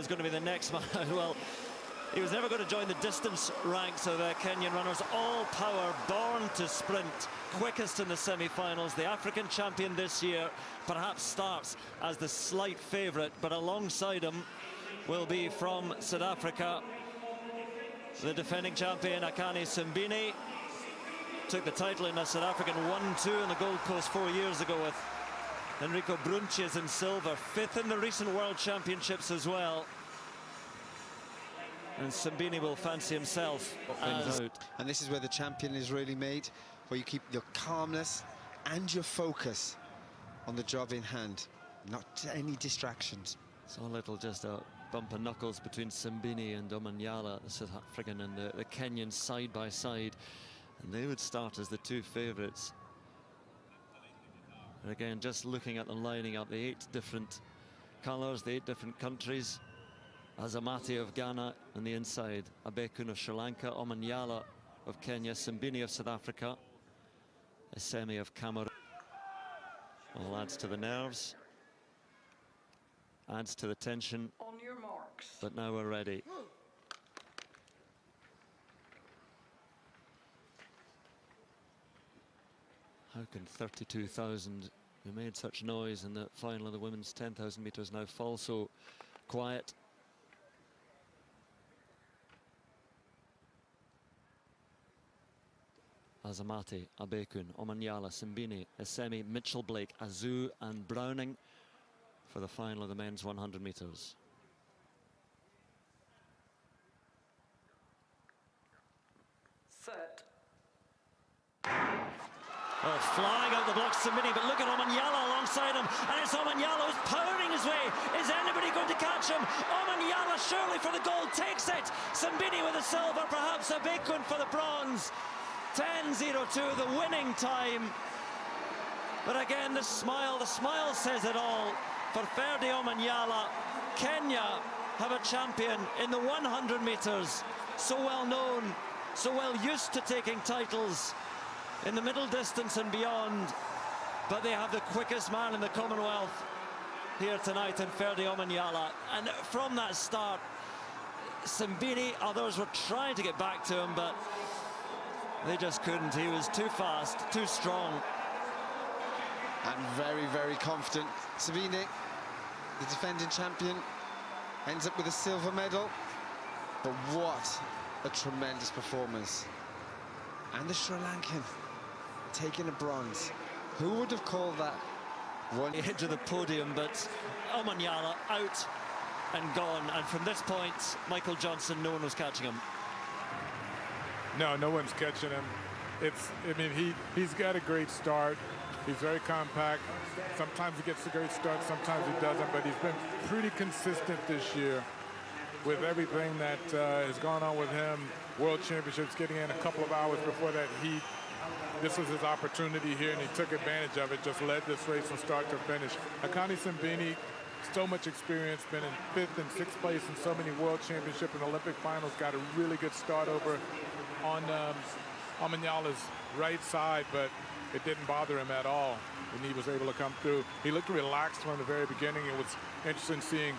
was going to be the next man. Well, he was never going to join the distance ranks of Kenyan runners. All power, born to sprint, quickest in the semi-finals. The African champion this year perhaps starts as the slight favourite, but alongside him will be from South Africa the defending champion Akani Simbine. Took the title in a South African 1-2 on the Gold Coast 4 years ago with Enrico Brunches in silver, 5th in the recent World Championships as well. And Simbine will fancy himself out. And this is where the champion is really made, where you keep your calmness and your focus on the job in hand, not any distractions. So a little just a bump of knuckles between Simbine and OMANYALA, the South African and the Kenyan side by side. And they would start as the two favourites. And again, just looking at them lining up, the 8 different colours, the 8 different countries. Azamati of Ghana on the inside, Abekun of Sri Lanka, OMANYALA of Kenya, Simbine of South Africa, Esemi of Cameroon. All adds to the nerves, adds to the tension. On your marks. But now we're ready. How can 32,000 who made such noise in the final of the women's 10,000 metres now fall so quiet? Azamati, Abekun, OMANYALA, Simbine, Esemi, Mitchell, Blake, Azu and Browning for the final of the men's 100 metres. Set. Oh, flying out the blocks, Simbine, but look at OMANYALA alongside him, and it's OMANYALA who's powering his way. Is anybody going to catch him? OMANYALA surely for the gold takes it. Simbine with the silver, perhaps Abekun for the bronze. 10:02, the winning time. But again, the smile says it all. For Ferdi OMANYALA, Kenya have a champion in the 100 metres. So well known, so well used to taking titles in the middle distance and beyond. But they have the quickest man in the Commonwealth here tonight in Ferdi OMANYALA. And from that start, Simbine, others were trying to get back to him, but they just couldn't. He was too fast, too strong. And very, very confident. Simbine, the defending champion, ends up with a silver medal. But what a tremendous performance. And the Sri Lankan taking a bronze. Who would have called that one? He hit to the podium, but OMANYALA out and gone. And from this point, Michael Johnson, no one was catching him. No one's catching him. I mean, he's got a great start. He's very compact. Sometimes he gets a great start, sometimes he doesn't, but he's been pretty consistent this year with everything that has gone on with him. World Championships, getting in a couple of hours before that heat. This was his opportunity here, and he took advantage of it, just led this race from start to finish. Akani Simbine, so much experience, been in 5th and 6th place in so many World Championship and Olympic finals, got a really good start over on OMANYALA's right side, but it didn't bother him at all when he was able to come through. He looked relaxed from the very beginning. It was interesting seeing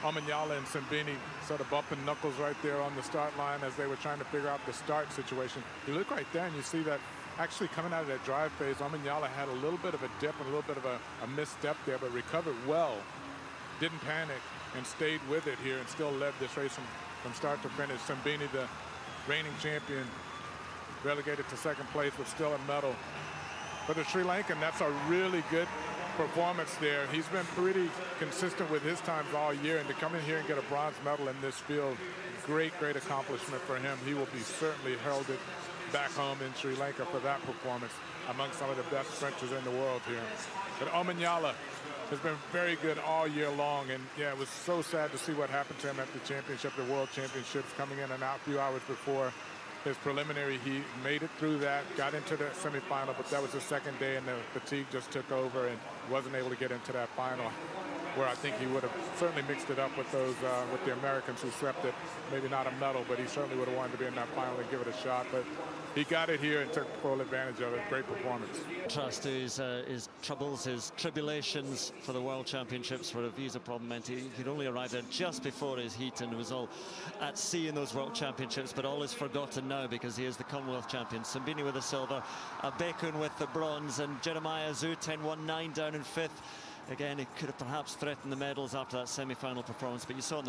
OMANYALA and Simbine sort of bumping knuckles right there on the start line as they were trying to figure out the start situation. You look right there and you see that actually coming out of that drive phase, OMANYALA had a little bit of a dip and a little bit of a misstep there, but recovered well, didn't panic, and stayed with it here and still led this race from start to finish. Simbine, the reigning champion, relegated to 2nd place, but still a medal. For the Sri Lankan, that's a really good performance there. He's been pretty consistent with his times all year, and to come in here and get a bronze medal in this field, great accomplishment for him. He will be certainly heralded back home in Sri Lanka for that performance among some of the best sprinters in the world here. But OMANYALA has been very good all year long, and yeah, it was so sad to see what happened to him at the championship, the World Championships, coming in and out a few hours before his preliminary heat. Made it through that, got into the semifinal, but that was the 2nd day and the fatigue just took over and wasn't able to get into that final. where I think he would have certainly mixed it up with those with the Americans who swept it. Maybe not a medal, but he certainly would have wanted to be in that final and give it a shot. But he got it here and took full advantage of it. Great performance. Trust to his troubles, his tribulations for the World Championships, for a visa problem meant he'd only arrived there just before his heat and was all at sea in those World Championships, but all is forgotten now because he is the Commonwealth champion. Simbine with the silver, Bekun with the bronze, and Jeremiah Zhu 10-1-9 down in fifth. Again, he could have perhaps threatened the medals after that semi-final performance, but you saw in the